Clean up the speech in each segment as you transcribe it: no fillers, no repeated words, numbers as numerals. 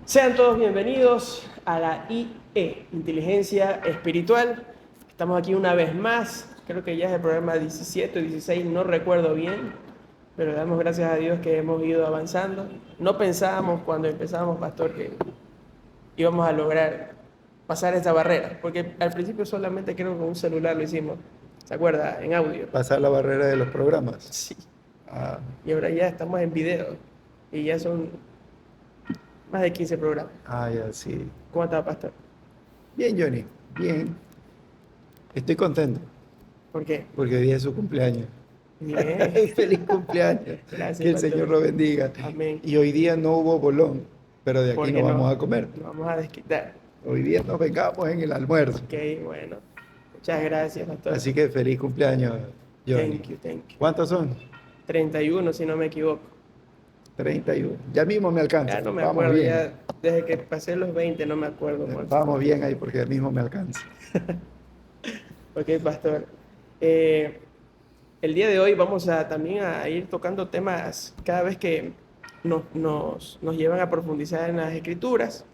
Sean todos bienvenidos a la IE, Inteligencia Espiritual. Estamos aquí una vez más, creo que ya es el programa 17 o 16, no recuerdo bien, pero damos gracias a Dios que hemos ido avanzando. No pensábamos cuando empezamos, pastor, que íbamos a lograr pasar esta barrera, porque al principio solamente creo que con un celular lo hicimos, ¿se acuerda? En audio. Pasar la barrera de los programas. Sí, Ah, y ahora ya estamos en video y ya son más de 15 programas. ya, sí. ¿Cómo está, pastor? Bien, Johnny, bien. Estoy contento ¿Por qué? porque hoy día es su cumpleaños. Bien. Feliz cumpleaños. Gracias, Que el pastor. Señor lo bendiga. Amén. Y hoy día no hubo bolón, pero de aquí Porque no vamos a comer. nos vamos a desquitar. Hoy día nos vengamos en el almuerzo. Ok, bueno. Muchas gracias, pastor. Así que feliz cumpleaños, Johnny. Thank you. ¿Cuántos son? 31, si no me equivoco. 31. Ya mismo me alcanza. Ya no me Vamos acuerdo, bien. ya desde que pasé los 20 no me acuerdo. Vamos bien ahí porque ya mismo me alcanza. Ok, pastor. El día de hoy vamos a también a ir tocando temas cada vez que nos llevan a profundizar en las escrituras.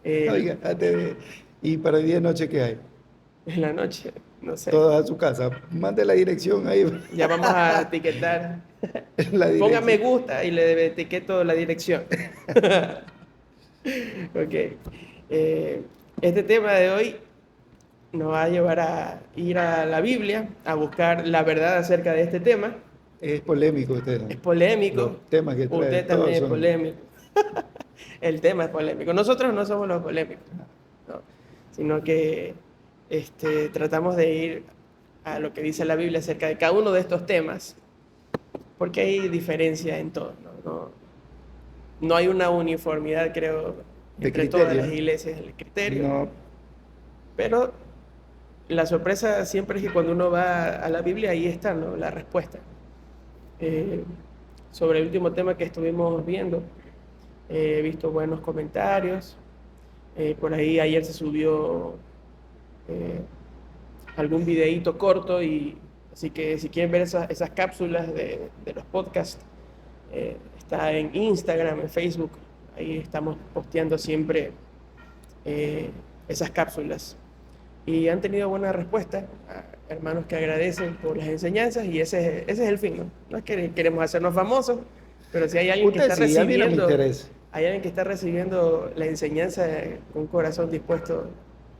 Oiga, ¿y para hoy día noche qué hay? En la noche, no sé. Todos a su casa. Mande la dirección ahí. Ya vamos a etiquetar. La Ponga dirección. me gusta y le etiqueto la dirección. Ok. Este tema de hoy nos va a llevar a ir a la Biblia a buscar la verdad acerca de este tema. Es polémico usted, ¿no? Es polémico. Los temas que trae, Usted todos también es son- polémico. El tema es polémico. Nosotros no somos los polémicos, ¿no? Sino que tratamos de ir a lo que dice la Biblia acerca de cada uno de estos temas, porque hay diferencia en todo, ¿no? No hay una uniformidad, creo, De entre todas criterio. las iglesias el criterio, No, pero la sorpresa siempre es que cuando uno va a la Biblia, ahí está, ¿no? La respuesta. Eh, sobre el último tema que estuvimos viendo, he visto buenos comentarios. Por ahí ayer se subió eh, algún videíto corto, y así que si quieren ver esas cápsulas de los podcasts, está en Instagram, en Facebook. Ahí estamos posteando siempre esas cápsulas. Y han tenido buena respuesta, hermanos que agradecen por las enseñanzas, y ese es el fin, ¿no? No es que queremos hacernos famosos, pero si hay alguien que usted está sí, a mí no me recibiendo, interesa. hay alguien que está recibiendo la enseñanza con un corazón dispuesto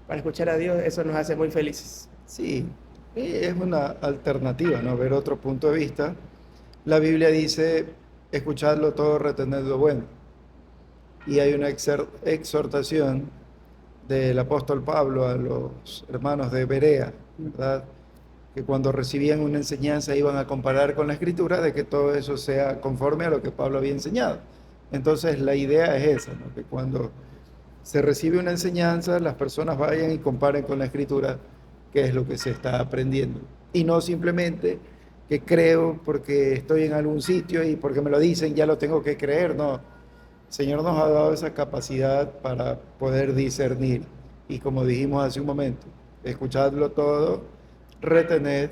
para escuchar a Dios, eso nos hace muy felices. Sí, es una alternativa, ¿no? Ver otro punto de vista. La Biblia dice, escuchadlo todo, retened lo bueno. Y hay una exhortación del apóstol Pablo a los hermanos de Berea, ¿verdad? Que cuando recibían una enseñanza iban a comparar con la escritura, de que todo eso sea conforme a lo que Pablo había enseñado. Entonces la idea es esa, ¿no? Que cuando se recibe una enseñanza, las personas vayan y comparen con la escritura qué es lo que se está aprendiendo. Y no simplemente que creo porque estoy en algún sitio y porque me lo dicen ya lo tengo que creer, no. El Señor nos ha dado esa capacidad para poder discernir. Y como dijimos hace un momento, escuchadlo todo, retened,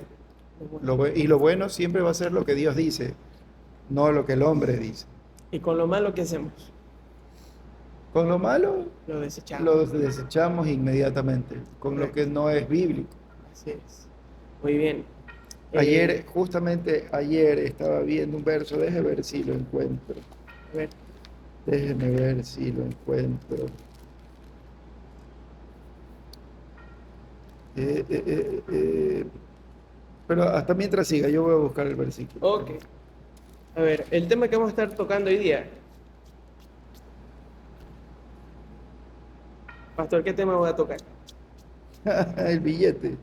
y lo bueno siempre va a ser lo que Dios dice, no lo que el hombre dice. Y con lo malo que hacemos, Con lo malo, lo desechamos. lo desechamos inmediatamente, con lo que no es bíblico. Así es. Muy bien. Ayer, justamente ayer, estaba viendo un verso, déjeme ver si lo encuentro. A ver, Déjeme ver si lo encuentro. Pero hasta mientras siga, yo voy a buscar el versículo. ok. A ver, el tema que vamos a estar tocando hoy día. Pastor, ¿qué tema voy a tocar? El billete.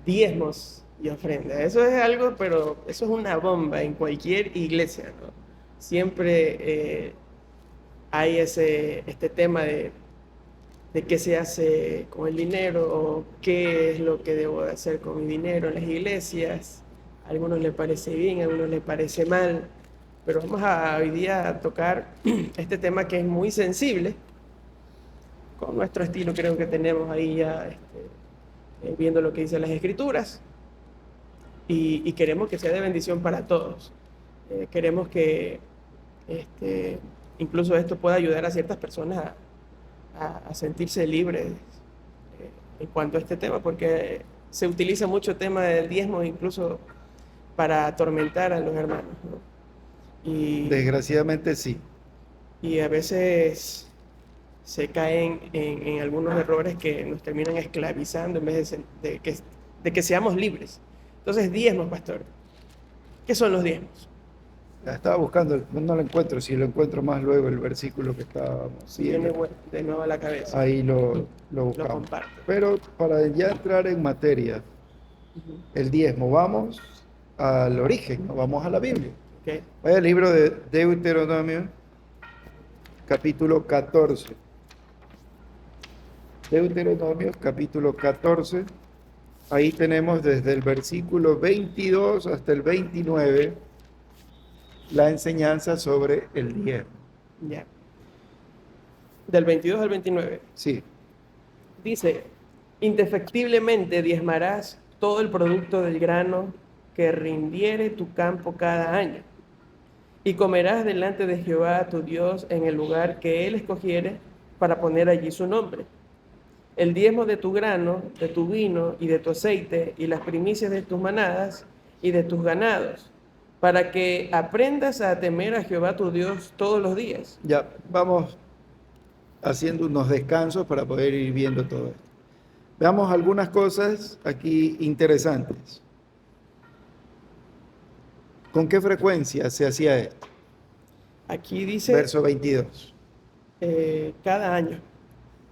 Diezmos y ofrendas. Eso es algo, pero eso es una bomba en cualquier iglesia, ¿no? Siempre hay este tema de qué se hace con el dinero, o qué es lo que debo de hacer con mi dinero en las iglesias. A algunos les parece bien, a algunos les parece mal, pero vamos hoy día a tocar este tema que es muy sensible, con nuestro estilo creo que tenemos ahí ya viendo lo que dicen las escrituras, y queremos que sea de bendición para todos. Queremos que incluso esto puede ayudar a ciertas personas a sentirse libres en cuanto a este tema, porque se utiliza mucho el tema del diezmo incluso para atormentar a los hermanos, ¿no? Desgraciadamente sí. Y a veces se caen en algunos errores que nos terminan esclavizando en vez de que seamos libres. Entonces, diezmos, pastor. ¿Qué son los diezmos? La estaba buscando, no lo encuentro. Si lo encuentro más luego, el versículo que estábamos Viene siguiendo, de nuevo a la cabeza. ahí lo Lo buscamos. comparto. Pero para ya entrar en materia, Ujú. el diezmo, vamos al origen, ¿no? Vamos a la Biblia. Ok. Vaya al libro de Deuteronomio, capítulo 14. Deuteronomio, capítulo 14. Ahí tenemos desde el versículo 22 hasta el 29 la enseñanza sobre el diezmo. Ya. Del 22 al 29. Sí, Dice, indefectiblemente diezmarás todo el producto del grano que rindiere tu campo cada año. Y comerás delante de Jehová tu Dios en el lugar que él escogiere para poner allí su nombre. El diezmo de tu grano, de tu vino y de tu aceite, y las primicias de tus manadas y de tus ganados, para que aprendas a temer a Jehová tu Dios todos los días. ya vamos haciendo unos descansos para poder ir viendo todo esto. Veamos algunas cosas aquí interesantes. ¿Con qué frecuencia se hacía esto? Aquí dice Verso 22. cada año.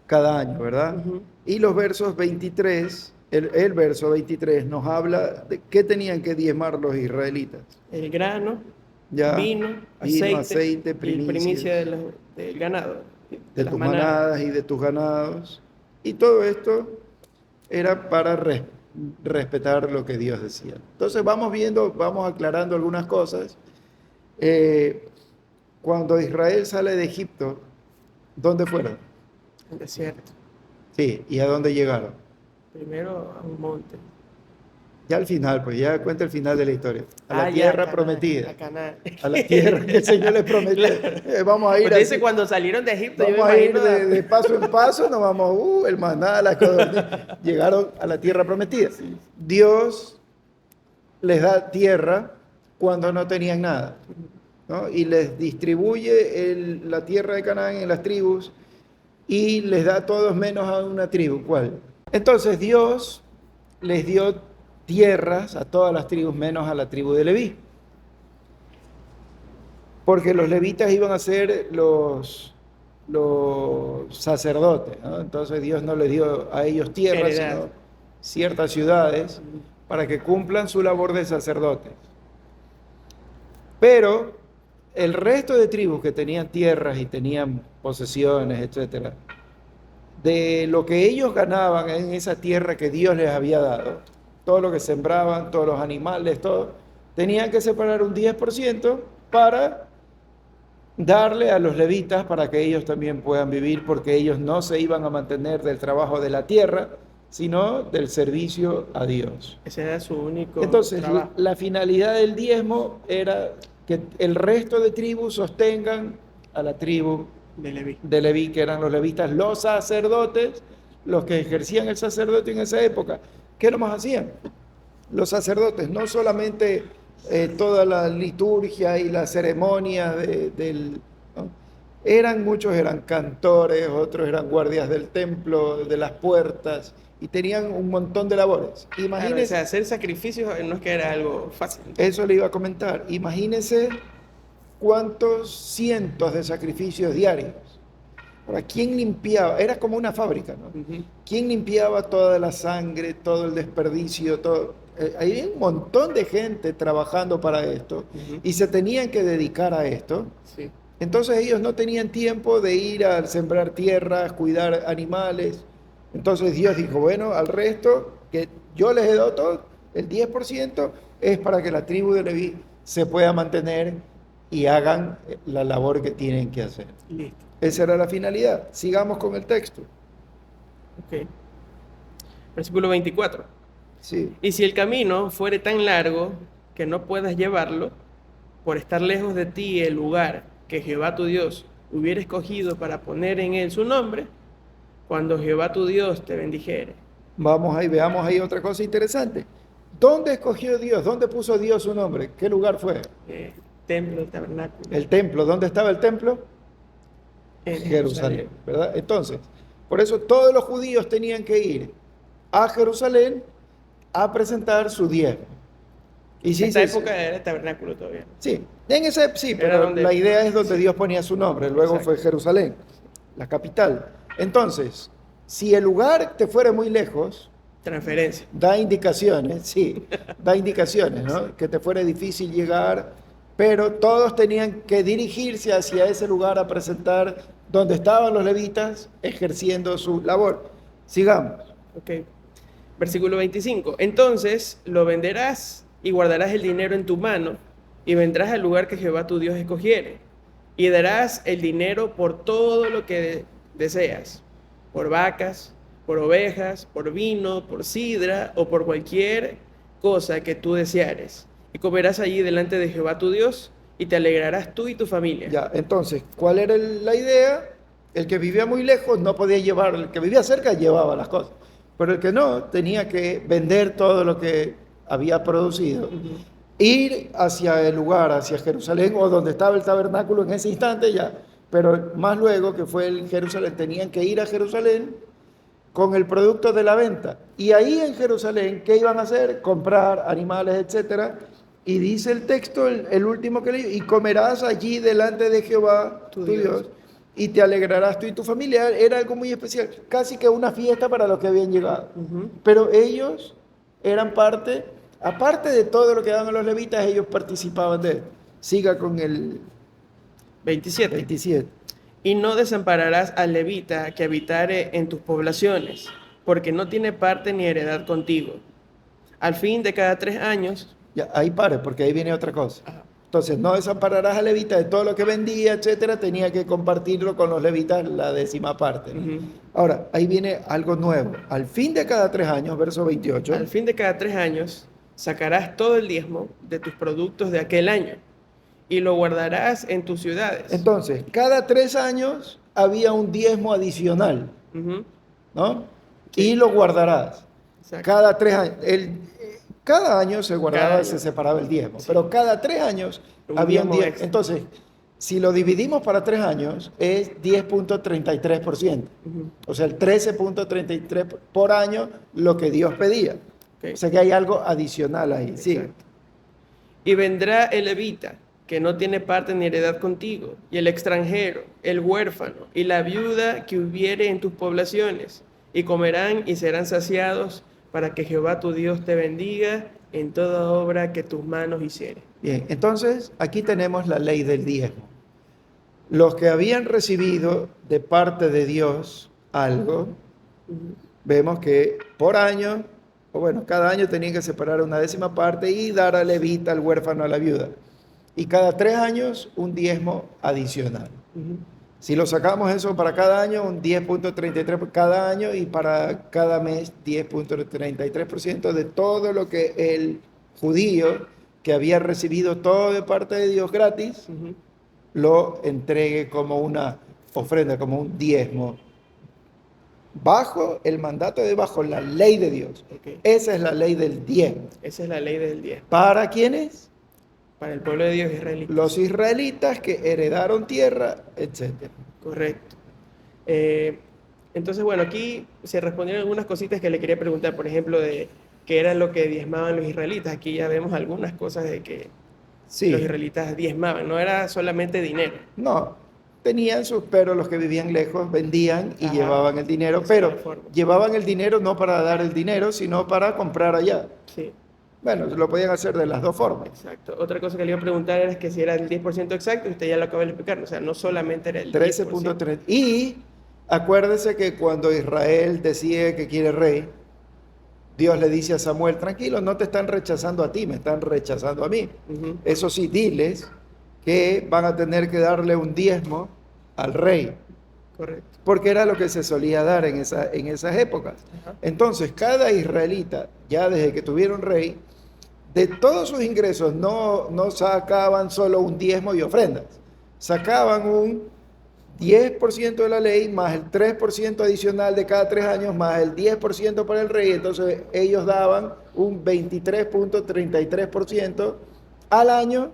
Cada año, ¿verdad? Ujú. Y los versos 23, el verso 23 nos habla de qué tenían que diezmar los israelitas. El grano, Ya, vino, vino, aceite, aceite, y primicias primicia del ganado, de las tus manadas. manadas y de tus ganados. Y todo esto era para respetar lo que Dios decía. Entonces vamos viendo, vamos aclarando algunas cosas. Cuando Israel sale de Egipto, ¿dónde fueron? El desierto. Sí, ¿y a dónde llegaron? Primero a un monte. Ya al final, pues ya cuenta el final de la historia. A la Ah, ya, tierra Canaán, prometida. a Canaán. A la tierra que el Señor les prometió. Claro. Vamos a ir Porque dice así. cuando salieron de Egipto, yo me Vamos a ir imagino de paso en paso, nos vamos, el maná, la codorniz. Llegaron a la tierra prometida. Dios les da tierra cuando no tenían nada, ¿no? Y les distribuye la tierra de Canaán en las tribus y les da a todos menos a una tribu. ¿Cuál? Entonces Dios les dio tierras a todas las tribus menos a la tribu de Leví. Porque los levitas iban a ser los sacerdotes, ¿no? Entonces Dios no les dio a ellos tierras, heredad. sino ciertas ciudades para que cumplan su labor de sacerdotes. Pero el resto de tribus que tenían tierras y tenían posesiones, etcétera, de lo que ellos ganaban en esa tierra que Dios les había dado, todo lo que sembraban, todos los animales, todo, tenían que separar un 10% para darle a los levitas para que ellos también puedan vivir, porque ellos no se iban a mantener del trabajo de la tierra, sino del servicio a Dios. ese era su único Entonces, trabajo. la finalidad del diezmo era que el resto de tribus sostengan a la tribu De Leví. de Leví, que eran los levitas, los sacerdotes, los que ejercían el sacerdote en esa época. ¿Qué nomás hacían? Los sacerdotes, no solamente toda la liturgia y la ceremonia ¿no? Muchos eran cantores, otros eran guardias del templo, de las puertas, y tenían un montón de labores. Claro, o Imagínense, sea, hacer sacrificios no es que era algo fácil. eso le iba a comentar, imagínense cuántos cientos de sacrificios diarios. Ahora, ¿quién limpiaba? Era como una fábrica, ¿no? Ujú. ¿Quién limpiaba toda la sangre, todo el desperdicio, todo? Hay un montón de gente trabajando para esto Ujú. y se tenían que dedicar a esto. Sí. Entonces ellos no tenían tiempo de ir a sembrar tierras, cuidar animales. Entonces Dios dijo, bueno, al resto que yo les he dado todo, el 10% es para que la tribu de Leví se pueda mantener y hagan la labor que tienen que hacer. Listo. Esa era la finalidad. Sigamos con el texto. Ok. Versículo 24. Sí. Y si el camino fuere tan largo que no puedas llevarlo, por estar lejos de ti el lugar que Jehová tu Dios hubiera escogido para poner en él su nombre, cuando Jehová tu Dios te bendijere. Vamos ahí, veamos ahí otra cosa interesante. ¿Dónde escogió Dios? ¿Dónde puso Dios su nombre? ¿Qué lugar fue? Templo, el tabernáculo. El templo. ¿Dónde estaba el templo? En Jerusalén, ¿verdad? Entonces, por eso todos los judíos tenían que ir a Jerusalén a presentar su diezmo. Y En sí, esta sí, época era el tabernáculo todavía. sí, en ese, sí, Era pero donde- la idea es donde Dios ponía su nombre, luego Exacto. fue Jerusalén, la capital. Entonces, si el lugar te fuera muy lejos, Transferencia. da indicaciones, sí, da indicaciones, ¿no? Sí. Que te fuera difícil llegar, pero todos tenían que dirigirse hacia ese lugar a presentar donde estaban los levitas ejerciendo su labor. Sigamos. Ok. Versículo 25. Entonces lo venderás y guardarás el dinero en tu mano y vendrás al lugar que Jehová tu Dios escogiere y darás el dinero por todo lo que deseas, por vacas, por ovejas, por vino, por sidra o por cualquier cosa que tú deseares. Y comerás allí delante de Jehová tu Dios y te alegrarás tú y tu familia. Ya, entonces, ¿cuál era la idea? El que vivía muy lejos no podía llevar, el que vivía cerca llevaba las cosas, pero el que no tenía que vender todo lo que había producido, Ujú. ir hacia el lugar, hacia Jerusalén o donde estaba el tabernáculo en ese instante ya, pero más luego que fue el Jerusalén, tenían que ir a Jerusalén con el producto de la venta. Y ahí en Jerusalén, ¿qué iban a hacer? Comprar animales, etcétera. Y dice el texto, el último que leí, y comerás allí delante de Jehová, Tu tu Dios. Dios, y te alegrarás tú y tu familia. Era algo muy especial, casi que una fiesta para los que habían llegado. Ujú. Pero ellos eran parte, aparte de todo lo que daban a los levitas, ellos participaban de él. Siga con el 27. 27. Y no desampararás al levita que habitare en tus poblaciones, porque no tiene parte ni heredad contigo. Al fin de cada 3 años, Ya, ahí pare, porque ahí viene otra cosa. ajá, Entonces, no desampararás al levita de todo lo que vendía, etcétera, tenía que compartirlo con los levitas la décima parte, ¿no? ujú. Ahora, ahí viene algo nuevo. Al fin de cada 3 años, verso 28, Al fin de cada 3 años sacarás todo el diezmo de tus productos de aquel año y lo guardarás en tus ciudades. entonces, cada 3 años había un diezmo adicional, Ujú, ¿no? Sí. Y lo guardarás. exacto. Cada 3 años. Cada año se guardaba, Cada año. se separaba el diezmo, Sí. pero cada 3 años Un había un diezmo diezmo. extra. Entonces, si lo dividimos para 3 años, es 10.33%. Ujú, O sea, el 13.33 por año lo que Dios pedía. ok, O sea que hay algo adicional ahí. Sí. exacto. Y vendrá el levita, que no tiene parte ni heredad contigo, y el extranjero, el huérfano, y la viuda que hubiere en tus poblaciones, y comerán y serán saciados, para que Jehová tu Dios te bendiga en toda obra que tus manos hicieren. Bien, entonces aquí tenemos la ley del diezmo. Los que habían recibido de parte de Dios algo, Ujú, vemos que por año, o bueno, cada año tenían que separar una décima parte y dar al levita, al huérfano, a la viuda. Y cada 3 años un diezmo adicional. ujú. Si lo sacamos eso para cada año, un 10.33 por cada año y para cada mes 10.33% de todo lo que el judío que había recibido todo de parte de Dios gratis, Ujú. lo entregue como una ofrenda, como un diezmo, bajo el mandato de bajo la ley de Dios. Ok. Esa es la ley del diezmo. Esa es la ley del diezmo. ¿Para quiénes? Para el pueblo de Dios israelita. Los israelitas que heredaron tierra, etc. Correcto. Entonces, bueno, aquí se respondieron algunas cositas que le quería preguntar, por ejemplo, de qué era lo que diezmaban los israelitas. Aquí ya vemos algunas cosas de que Sí. los israelitas diezmaban, no era solamente dinero. No, tenían sus, pero los que vivían lejos vendían y Ajá, llevaban el dinero, esa pero es la forma. llevaban el dinero no para dar el dinero, sino para comprar allá. Sí, Bueno, lo podían hacer de las dos formas. exacto. Otra cosa que le iba a preguntar era que si era el 10% exacto, y usted ya lo acaba de explicar, o sea, no solamente era el 10%. 13.3. Y acuérdese que cuando Israel decide que quiere rey, Dios le dice a Samuel, tranquilo, no te están rechazando a ti, me están rechazando a mí. Ujú, Eso sí, diles que van a tener que darle un diezmo al rey, correcto. porque era lo que se solía dar en esas épocas. Ajá. Entonces, cada israelita, ya desde que tuvieron rey, de todos sus ingresos no sacaban solo un diezmo y ofrendas, sacaban 10% de la ley, más el 3% adicional de cada 3 años, más el 10% para el rey. Entonces ellos daban un 23.33% al año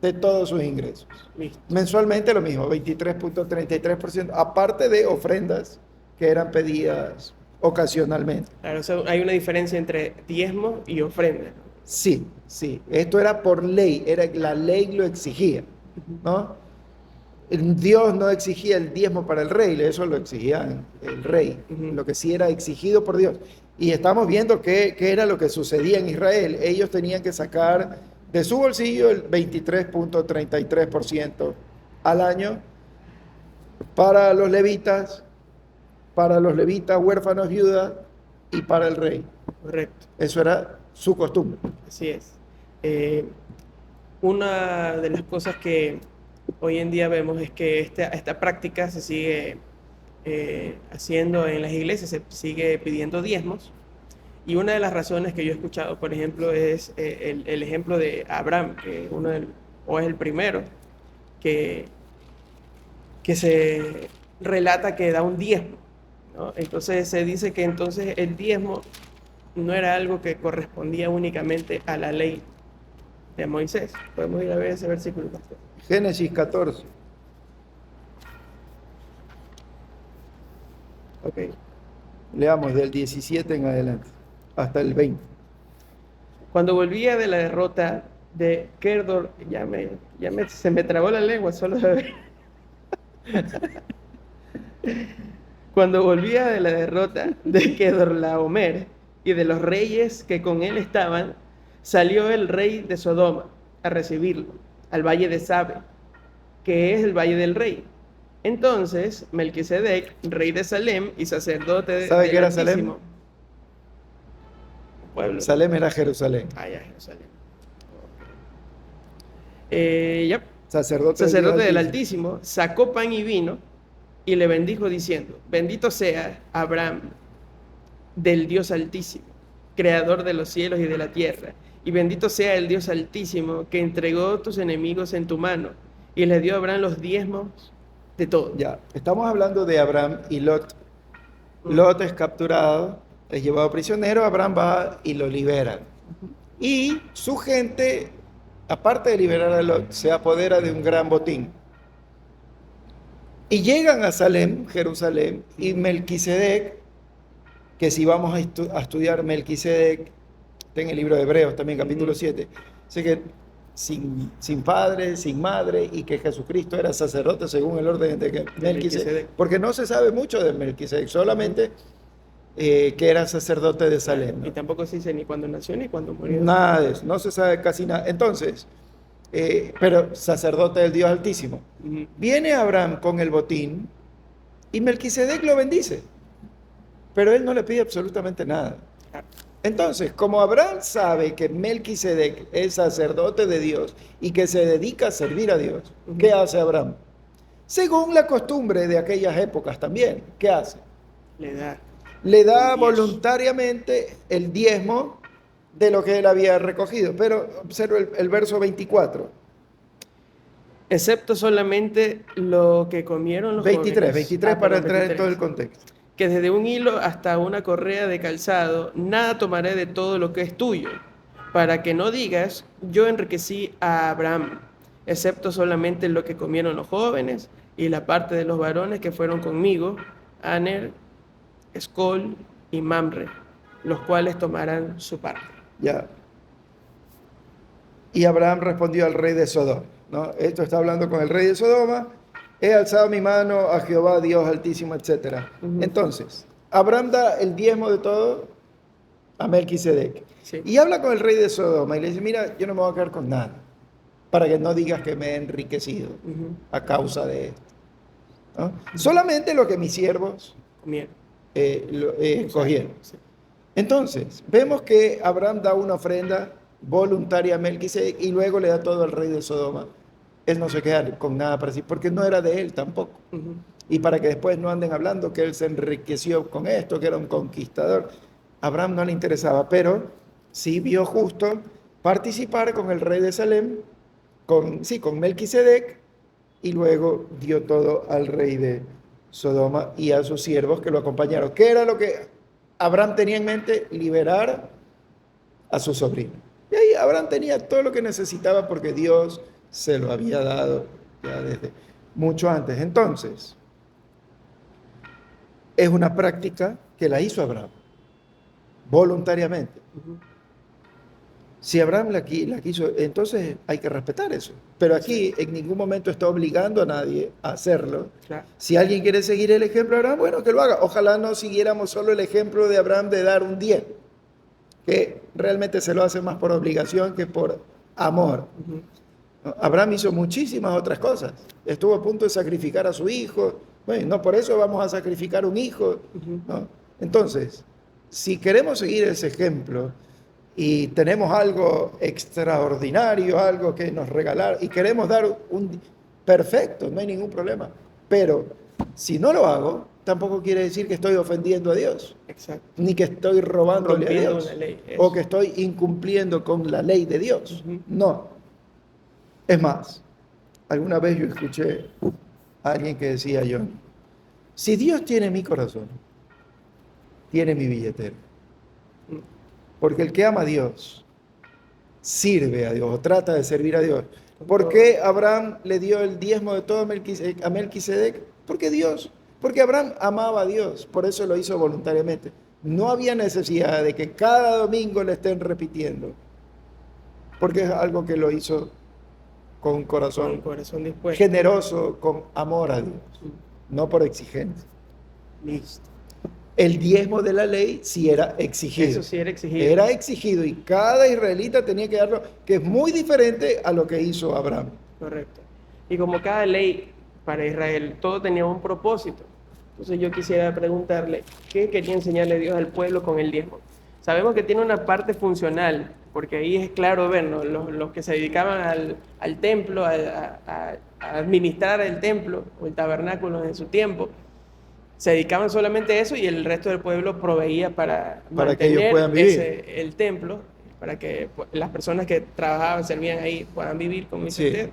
de todos sus ingresos. Listo. Mensualmente lo mismo, 23.33%, aparte de ofrendas que eran pedidas ocasionalmente. Claro, o sea, hay una diferencia entre diezmo y ofrenda. Sí, sí, esto era por ley, la ley lo exigía, ¿no? Dios no exigía el diezmo para el rey, eso lo exigía el rey, Ujú. lo que sí era exigido por Dios. Y estamos viendo qué era lo que sucedía en Israel. Ellos tenían que sacar de su bolsillo el 23.33% al año para los levitas, huérfanos, viudas y para el rey. Correcto, Eso era su costumbre. así es. Eh, una de las cosas que hoy en día vemos es que esta práctica se sigue haciendo en las iglesias, se sigue pidiendo diezmos. Y una de las razones que yo he escuchado, por ejemplo, es el ejemplo de Abraham, que o es el primero, que, que se relata que da un diezmo, ¿no? Entonces se dice que entonces el diezmo no era algo que correspondía únicamente a la ley de Moisés. Podemos ir a ver ese versículo, pastor. Génesis 14. Ok. Leamos del 17 en adelante, hasta el 20. Cuando volvía de la derrota de Kerdor, se me trabó la lengua solo de ver. Cuando volvía de la derrota de Kedorlaomer y de los reyes que con él estaban, salió el rey de Sodoma a recibirlo, al valle de Sabe, que es el valle del rey. Entonces Melquisedec, rey de Salem y sacerdote ¿Sabe qué del era Salem? Altísimo, pueblo. Salem era Jerusalén. Ya, Jerusalén. Ya. Sacerdote Sacerdote del Altísimo. Altísimo, sacó pan y vino y le bendijo diciendo: bendito sea Abraham del Dios Altísimo, creador de los cielos y de la tierra, y bendito sea el Dios Altísimo que entregó tus enemigos en tu mano y le dio a Abraham los diezmos de todo. Ya, estamos hablando de Abraham y Lot. Lot es capturado, es llevado prisionero, Abraham va y lo liberan. Y su gente, aparte de liberar a Lot, se apodera de un gran botín. Y llegan a Salem, Jerusalén, y Melquisedec, que si vamos a estudiar Melquisedec, está en el libro de Hebreos también, capítulo 7, así que sin padre, sin madre, y que Jesucristo era sacerdote según el orden de Melquisedec, porque no se sabe mucho de Melquisedec, solamente que era sacerdote de Salem, ¿no? Y tampoco se dice ni cuándo nació ni cuándo murió. Nada de eso, no se sabe casi nada. Entonces, pero sacerdote del Dios Altísimo. Viene Abraham con el botín y Melquisedec lo bendice, pero él no le pide absolutamente nada. Entonces, como Abraham sabe que Melquisedec es sacerdote de Dios y que se dedica a servir a Dios, ¿qué hace Abraham? Según la costumbre de aquellas épocas también, ¿qué hace? Le da voluntariamente el diezmo de lo que él había recogido. Pero observa el verso 24. Excepto solamente lo que comieron los 23, jóvenes. 23 para perdón, entrar en todo el contexto. Que desde un hilo hasta una correa de calzado, nada tomaré de todo lo que es tuyo, para que no digas, yo enriquecí a Abraham, excepto solamente lo que comieron los jóvenes y la parte de los varones que fueron conmigo, Aner, Escol y Mamre, los cuales tomarán su parte. Ya. Y Abraham respondió al rey de Sodoma, ¿no? Esto está hablando con el rey de Sodoma. He alzado mi mano a Jehová, Dios Altísimo, etc. Entonces, Abraham da el diezmo de todo a Melquisedec. Sí. Y habla con el rey de Sodoma y le dice, mira, yo no me voy a quedar con nada, para que no digas que me he enriquecido a causa de esto, ¿no? Solamente lo que mis siervos cogieron. Sí. Entonces, vemos que Abraham da una ofrenda voluntaria a Melquisedec y luego le da todo al rey de Sodoma. Él no se queda con nada para sí, porque no era de él tampoco. Y para que después no anden hablando que él se enriqueció con esto, que era un conquistador. Abraham no le interesaba, pero sí vio justo participar con el rey de Salem, con Melquisedec, y luego dio todo al rey de Sodoma y a sus siervos que lo acompañaron. ¿Qué era lo que Abraham tenía en mente? Liberar a su sobrino. Y ahí Abraham tenía todo lo que necesitaba porque Dios se lo había dado ya desde mucho antes. Entonces, es una práctica que la hizo Abraham voluntariamente. Ujú. Si Abraham la quiso, entonces hay que respetar eso. Pero aquí en ningún momento está obligando a nadie a hacerlo. Claro. Si alguien quiere seguir el ejemplo de Abraham, bueno, que lo haga. Ojalá no siguiéramos solo el ejemplo de Abraham de dar un 10, que realmente se lo hace más por obligación que por amor. Ujú. ¿No? Abraham hizo muchísimas otras cosas. Estuvo a punto de sacrificar a su hijo. Bueno, no por eso vamos a sacrificar un hijo. Ujú. ¿No? Entonces, si queremos seguir ese ejemplo y tenemos algo extraordinario, algo que nos regalar y queremos dar un perfecto, no hay ningún problema. Pero si no lo hago, tampoco quiere decir que estoy ofendiendo a Dios, Exacto. ni que estoy robándole a Rompiendo Dios, una ley. o Eso. que estoy incumpliendo con la ley de Dios. Ujú. No. Es más, alguna vez yo escuché a alguien que decía yo, si Dios tiene mi corazón, tiene mi billetera. Mm. Porque el que ama a Dios, sirve a Dios, o trata de servir a Dios. Con ¿Por todo. qué Abraham le dio el diezmo de todo a Melquisedec? Porque Abraham amaba a Dios, por eso lo hizo voluntariamente. No había necesidad de que cada domingo le estén repitiendo, porque es algo que lo hizo con Con corazón corazón dispuesto. generoso, con amor a Dios, Mm. no por exigencia. Listo. El diezmo de la ley sí era exigido. Eso sí era exigido. Era exigido y cada israelita tenía que darlo, que es muy diferente a lo que hizo Abraham. Correcto. Y como cada ley para Israel, todo tenía un propósito. Entonces yo quisiera preguntarle, ¿qué quería enseñarle Dios al pueblo con el diezmo? Sabemos que tiene una parte funcional, porque ahí es claro ver, ¿no? Los que se dedicaban al templo, a administrar el templo o el tabernáculo en su tiempo, se dedicaban solamente a eso y el resto del pueblo proveía Para que ellos puedan vivir. el templo, para que pues, las personas que trabajaban, servían ahí, puedan vivir, como dice Sí. usted.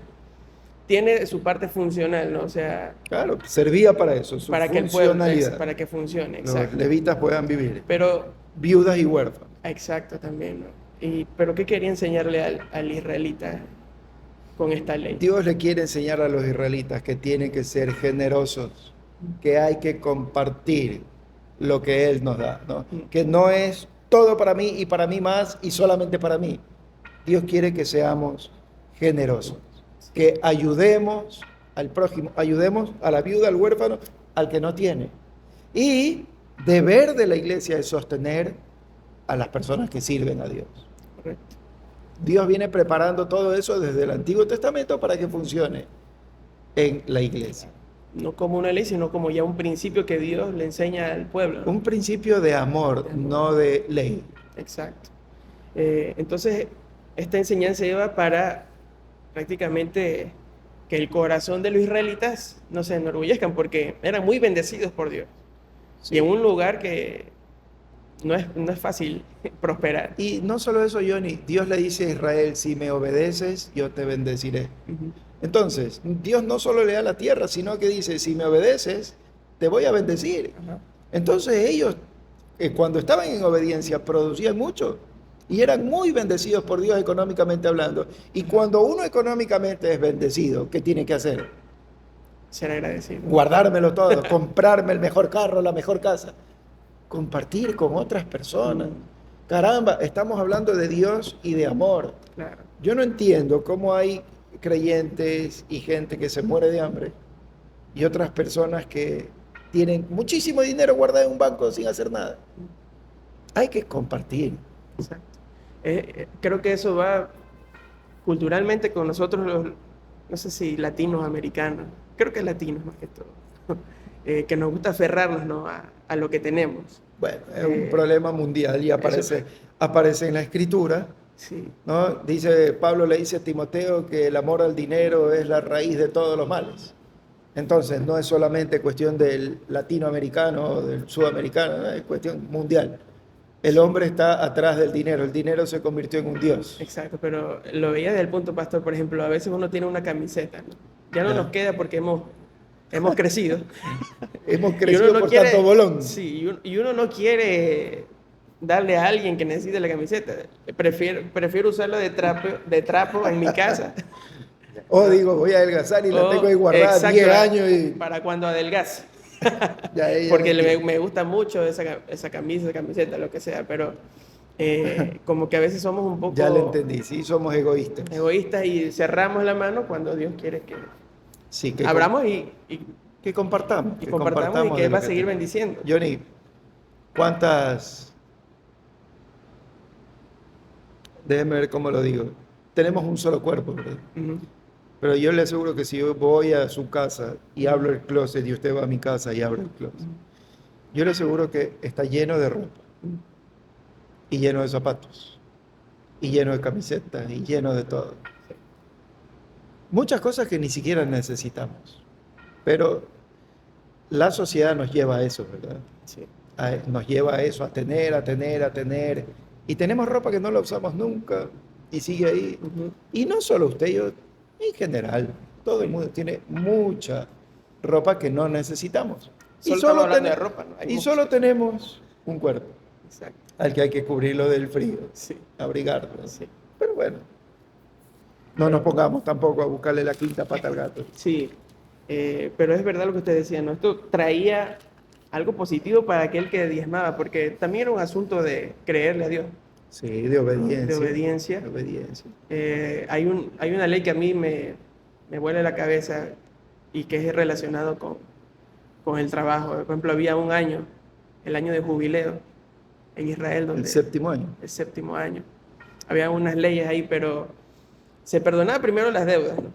Tiene su parte funcional, ¿no? O sea, Claro, servía para eso, su para que el pueblo, funcionalidad. para que funcione, Los exacto. levitas puedan vivir, Pero, viudas y huérfanos. exacto también, ¿no? Pero ¿qué quería enseñarle al israelita con esta ley? Dios le quiere enseñar a los israelitas que tienen que ser generosos, que hay que compartir lo que Él nos da, ¿no? Que no es todo para mí y para mí más y solamente para mí. Dios quiere que seamos generosos, que ayudemos al prójimo, ayudemos a la viuda, al huérfano, al que no tiene. Y deber de la iglesia es sostener a las personas que sirven a Dios. Correcto. Dios viene preparando todo eso desde el Antiguo Testamento para que funcione en la iglesia. No como una ley, sino como ya un principio que Dios le enseña al pueblo, ¿no? Un principio de amor, no de ley. Exacto. Entonces, esta enseñanza lleva para prácticamente que el corazón de los israelitas no se enorgullezcan porque eran muy bendecidos por Dios. Sí. Y en un lugar que no es fácil prosperar. Y no solo eso, Johnny, Dios le dice a Israel, si me obedeces, yo te bendeciré. Ujú. Entonces, Dios no solo le da la tierra, sino que dice, si me obedeces, te voy a bendecir. Ajá. Entonces ellos, cuando estaban en obediencia, producían mucho y eran muy bendecidos por Dios económicamente hablando. Y cuando uno económicamente es bendecido, ¿qué tiene que hacer? Ser agradecido. Guardármelo todo, comprarme el mejor carro, la mejor casa, compartir con otras personas. Caramba, estamos hablando de Dios y de amor. Claro. Yo no entiendo cómo hay creyentes y gente que se muere de hambre y otras personas que tienen muchísimo dinero guardado en un banco sin hacer nada. Hay que compartir. Exacto. Creo que eso va culturalmente con nosotros los, no sé si latinos, americanos, creo que latinos más que todo, que nos gusta aferrarnos, ¿no? a lo que tenemos. Bueno, es un problema mundial y aparece en la escritura, Sí, ¿no? Dice, Pablo le dice a Timoteo que el amor al dinero es la raíz de todos los males. Entonces, no es solamente cuestión del latinoamericano o del sudamericano, ¿no? Es cuestión mundial. El hombre está atrás del dinero, el dinero se convirtió en un dios. exacto, pero lo veía desde el punto, pastor, por ejemplo, a veces uno tiene una camiseta, ¿no? ya no Ya. nos queda porque hemos crecido. Hemos Y crecido uno no por quiere, tanto bolón. sí, y uno no quiere darle a alguien que necesite la camiseta. Prefiero usarla de trapo en mi casa. O ¿No? digo, voy a adelgazar y la tengo ahí O, guardada exacto, 10 años y para cuando adelgace. ya ella no Porque quiere. me gusta mucho esa camisa, esa camiseta, lo que sea, pero como que a veces somos un Ya le poco entendí, sí, somos egoístas. egoístas y cerramos la mano cuando Dios quiere que Sí, abramos que compartamos, y que compartamos y compartamos que de Él va lo a que seguir tenemos. bendiciendo. Johnny, ¿cuántas? Déjeme ver cómo lo digo. Tenemos un solo cuerpo, ¿verdad? Ujú, Pero yo le aseguro que si yo voy a su casa y abro el closet y usted va a mi casa y abre el closet, yo le aseguro que está lleno de ropa ujú. y lleno de zapatos y lleno de camisetas y lleno de todo. Muchas cosas que ni siquiera necesitamos. Pero la sociedad nos lleva a eso, ¿verdad? Sí. Nos lleva a eso, a tener, a tener, a tener. Y tenemos ropa que no la usamos nunca y sigue ahí. Ujú. Y no solo usted, yo, en general, todo el mundo tiene mucha ropa que no necesitamos. Y Solo estamos solo, hablando de ropa, ¿no? Hay y muchas solo cosas. tenemos un cuerpo Exacto. al que hay que cubrirlo del frío, Sí, abrigarlo. sí. Pero bueno, no nos pongamos tampoco a buscarle la quinta pata al gato. Sí, pero es verdad lo que usted decía, ¿no? Esto traía algo positivo para aquel que diezmaba, porque también era un asunto de creerle a Dios, Sí, de obediencia. de obediencia. De obediencia. Hay una ley que a mí me vuela la cabeza y que es relacionado con el trabajo. Por ejemplo, había un año, el año de jubileo en Israel, El donde séptimo año. el séptimo año. Había unas leyes ahí, pero se perdonaba primero las deudas, ¿no?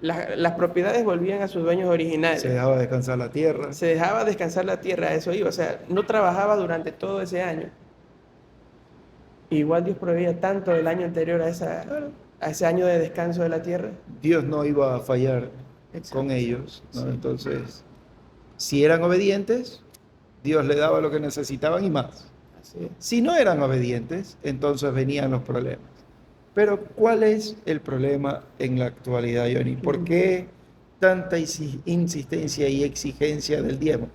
Las propiedades volvían a sus dueños originales. Se dejaba descansar la tierra. Se dejaba descansar la tierra, a eso iba. O sea, no trabajaba durante todo ese año. Igual Dios proveía tanto el año anterior a ese año de descanso de la tierra. Dios no iba a fallar Exacto. con ellos, ¿no? Sí. Entonces, si eran obedientes, Dios le daba lo que necesitaban y más. Así es. Si no eran obedientes, entonces venían los problemas. Pero ¿cuál es el problema en la actualidad, Johnny? ¿Por qué tanta insistencia y exigencia del diezmo?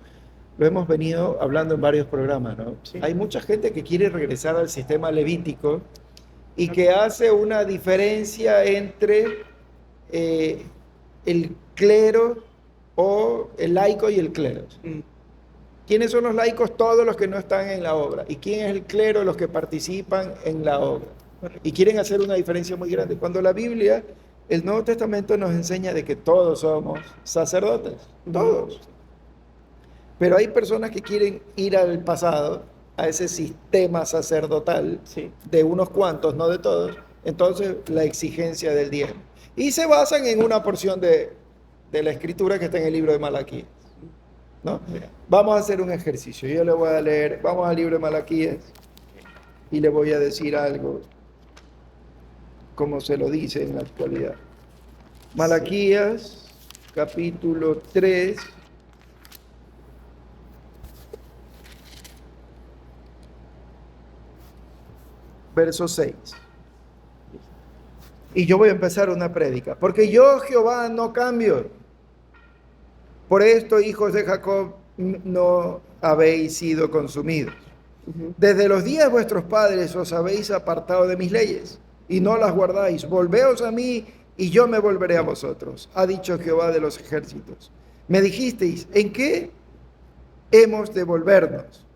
Lo hemos venido hablando en varios programas, ¿no? Sí. Hay mucha gente que quiere regresar al sistema levítico y que hace una diferencia entre el clero o el laico y el clero. Mm, ¿Quiénes son los laicos? Todos los que no están en la obra. ¿Y quién es el clero? Los que participan en la obra. Y quieren hacer una diferencia muy grande. Cuando la Biblia, el Nuevo Testamento nos enseña de que todos somos sacerdotes, todos. Pero hay personas que quieren ir al pasado, a ese sistema sacerdotal sí. de unos cuantos, no de todos. Entonces, la exigencia del diezmo. Y se basan en una porción de la escritura que está en el libro de Malaquías, ¿no? Vamos a hacer un ejercicio. Yo le voy a leer, vamos al libro de Malaquías y le voy a decir algo como se lo dice en la actualidad. Malaquías, capítulo 3, verso 6. Y yo voy a empezar una prédica, porque yo, Jehová, no cambio. Por esto, hijos de Jacob, no habéis sido consumidos. Ujú. Desde los días de vuestros padres os habéis apartado de mis leyes y no las guardáis. Volveos a mí y yo me volveré a vosotros, ha dicho Jehová de los ejércitos. Me dijisteis, ¿en qué hemos de volvernos?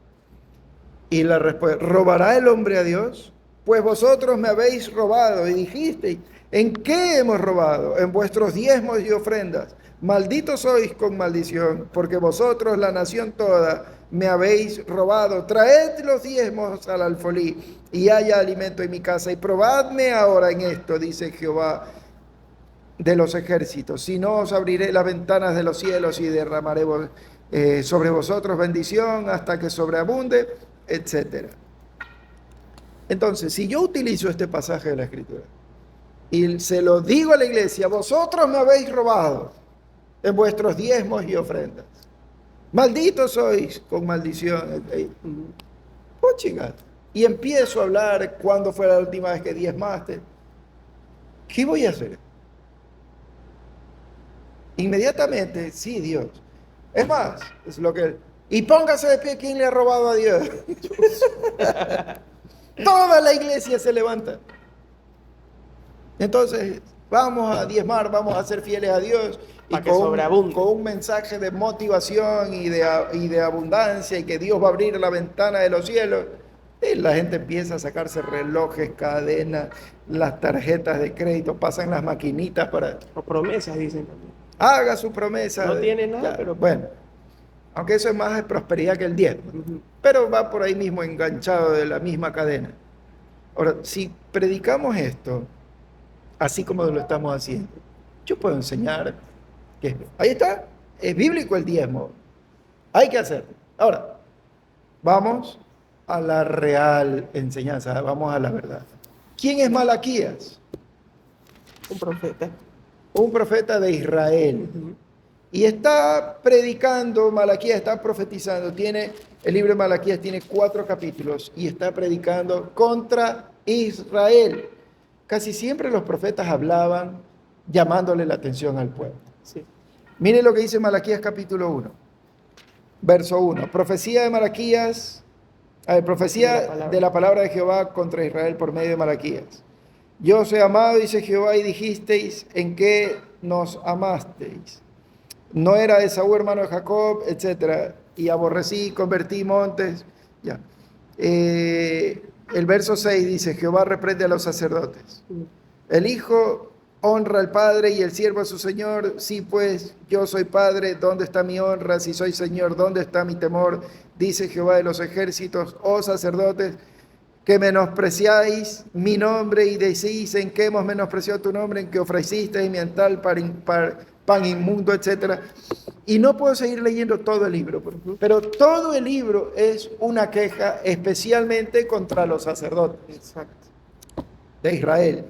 Y la respuesta, ¿robará el hombre a Dios? Pues vosotros me habéis robado y dijisteis, ¿en qué hemos robado? En vuestros diezmos y ofrendas. Malditos sois con maldición, porque vosotros, la nación toda, me habéis robado. Traed los diezmos al alfolí y haya alimento en mi casa. Y probadme ahora en esto, dice Jehová de los ejércitos. Si no, os abriré las ventanas de los cielos y derramaré sobre vosotros bendición hasta que sobreabunde, etcétera. Entonces, si yo utilizo este pasaje de la Escritura y se lo digo a la iglesia, vosotros me habéis robado en vuestros diezmos y ofrendas. Malditos sois con maldición. Oh, chingada. Y empiezo a hablar cuándo fue la última vez que diezmaste. ¿Qué voy a hacer? Inmediatamente, sí, Dios. Es más, es lo que... Y póngase de pie, ¿quién le ha robado a Dios? Toda la iglesia se levanta. Entonces, vamos a diezmar, vamos a ser fieles a Dios y Para que sobreabunde. con un mensaje de motivación y de abundancia y que Dios va a abrir la ventana de los cielos. Y la gente empieza a sacarse relojes, cadenas, las tarjetas de crédito, pasan las maquinitas para... O promesas, dicen también. Haga su promesa. No tiene nada, Ya, pero... bueno, aunque eso es más de prosperidad que el diezmo, Ujú. pero va por ahí mismo enganchado de la misma cadena. Ahora, si predicamos esto, así como lo estamos haciendo, yo puedo enseñar que ahí está, es bíblico el diezmo, hay que hacerlo. Ahora, vamos a la real enseñanza, vamos a la verdad. ¿Quién es Malaquías? Un profeta. Un profeta de Israel. Ujú. Y está predicando, Malaquías está profetizando, el libro de Malaquías tiene 4 capítulos y está predicando contra Israel. Casi siempre los profetas hablaban llamándole la atención al pueblo. Sí. Mire lo que dice Malaquías capítulo 1, verso 1. Profecía de Malaquías, profecía de la palabra de Jehová contra Israel por medio de Malaquías. Yo os he amado, dice Jehová, y dijisteis, ¿en qué nos amasteis? No era Esaú hermano de Jacob, etcétera, y aborrecí, convertí montes. Ya. El verso 6 dice, Jehová reprende a los sacerdotes. El hijo honra al padre y el siervo a su señor. Sí, pues yo soy padre, ¿dónde está mi honra? Si soy señor, ¿dónde está mi temor? Dice Jehová de los ejércitos, oh sacerdotes, que menospreciáis mi nombre y decís en qué hemos menospreciado tu nombre, en que ofreciste mi altar pan inmundo, etc. Y no puedo seguir leyendo todo el libro, pero todo el libro es una queja especialmente contra los sacerdotes Exacto. de Israel,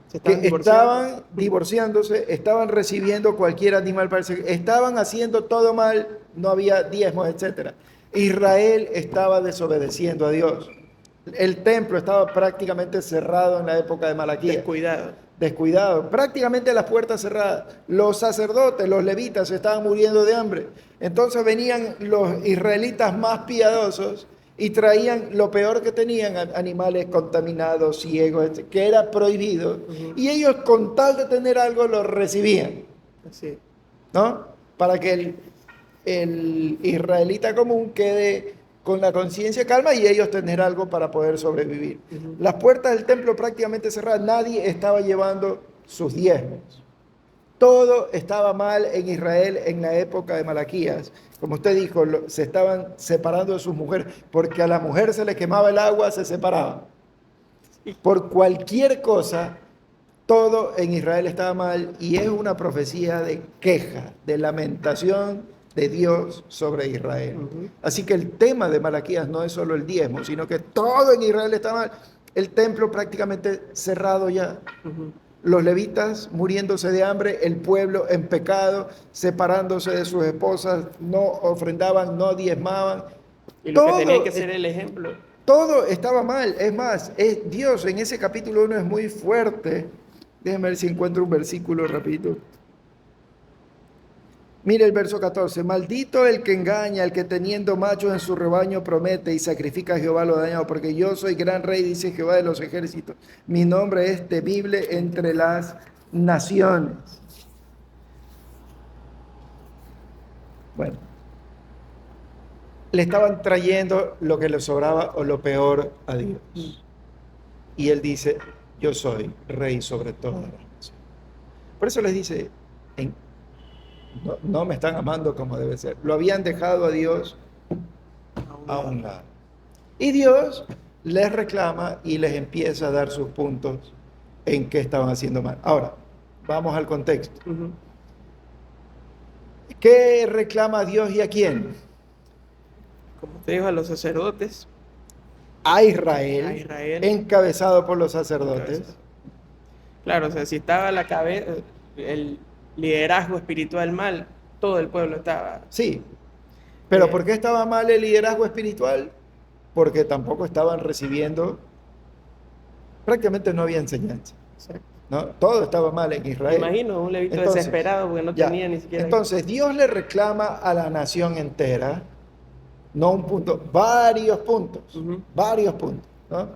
Se que estaban divorciando. estaban divorciándose, estaban recibiendo cualquier animal para estaban haciendo todo mal, no había diezmos, etc. Israel estaba desobedeciendo a Dios. El templo estaba prácticamente cerrado en la época de Malaquías. Descuidado, prácticamente las puertas cerradas. Los sacerdotes, los levitas, estaban muriendo de hambre. Entonces venían los israelitas más piadosos y traían lo peor que tenían, animales contaminados, ciegos, que era prohibido. Ujú. Y ellos, con tal de tener algo, lo recibían, Así. ¿no? Para que el israelita común quede con la conciencia calma y ellos tener algo para poder sobrevivir. Ujú. Las puertas del templo prácticamente cerradas, nadie estaba llevando sus diezmos. Todo estaba mal en Israel en la época de Malaquías. Como usted dijo, se estaban separando de sus mujeres, porque a la mujer se le quemaba el agua, se separaban. Por cualquier cosa, todo en Israel estaba mal y es una profecía de queja, de lamentación de Dios sobre Israel. Ujú. Así que el tema de Malaquías no es solo el diezmo, sino que todo en Israel está mal. El templo prácticamente cerrado ya. Ujú. Los levitas muriéndose de hambre, el pueblo en pecado, separándose de sus esposas, no ofrendaban, no diezmaban. Y lo que Todo, tenía que ser el ejemplo. todo estaba mal. Es más, Dios en ese capítulo 1 es muy fuerte. Déjenme ver si encuentro un versículo rapidito. Mire el verso 14. Maldito el que engaña, el que teniendo machos en su rebaño promete y sacrifica a Jehová lo dañado, porque yo soy gran rey, dice Jehová de los ejércitos. Mi nombre es temible entre las naciones. Bueno, le estaban trayendo lo que le sobraba o lo peor a Dios. Y él dice, yo soy rey sobre todas las naciones. Por eso les dice, no me están amando como debe ser. Lo habían dejado a Dios a un lado. Y Dios les reclama y les empieza a dar sus puntos en qué estaban haciendo mal. Ahora, vamos al contexto. Ujú. ¿Qué reclama Dios y a quién? Como te digo, a los sacerdotes. A Israel, A Israel. encabezado por los sacerdotes. Claro, o sea, si estaba la cabeza, el liderazgo espiritual mal, todo el pueblo estaba. Sí, pero Eh, ¿por qué estaba mal el liderazgo espiritual? Porque tampoco estaban recibiendo, prácticamente no había enseñanza. Exacto. ¿no? Todo estaba mal en Me Israel. imagino un levito Entonces, desesperado porque no ya. tenía ni siquiera. Entonces, Dios le reclama a la nación entera, no un punto, Ujú. varios puntos, ¿no?